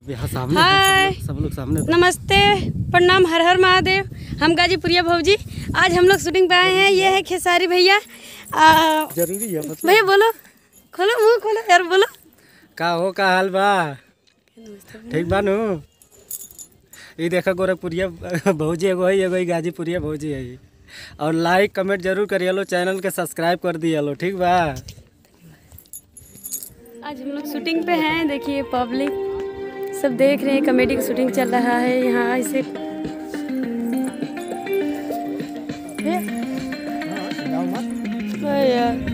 हाय, सब लोग सामने। नमस्ते, प्रणाम, हर हर महादेव। हम गाजीपुरिया भौजी, आज हम लोग शूटिंग पे आए हैं। ये है खेसारी भैया। जरूरी है मतलब। भैया बोलो, खोलो मुंह खोलो यार, बोलो का हो, का हाल बा? ठीक बानू? ये देखा गोरखपुरिया भौजी एगो है, एगो गाजीपुरिया भौजी है। और लाइक कमेंट जरूर करिए लो, चैनल के सब्सक्राइब कर दिया लो, ठीक बा? आज हम लोग शूटिंग पे हैं। देखिए पब्लिक सब देख रहे हैं, कॉमेडी की शूटिंग चल रहा है यहाँ। ऐसे यार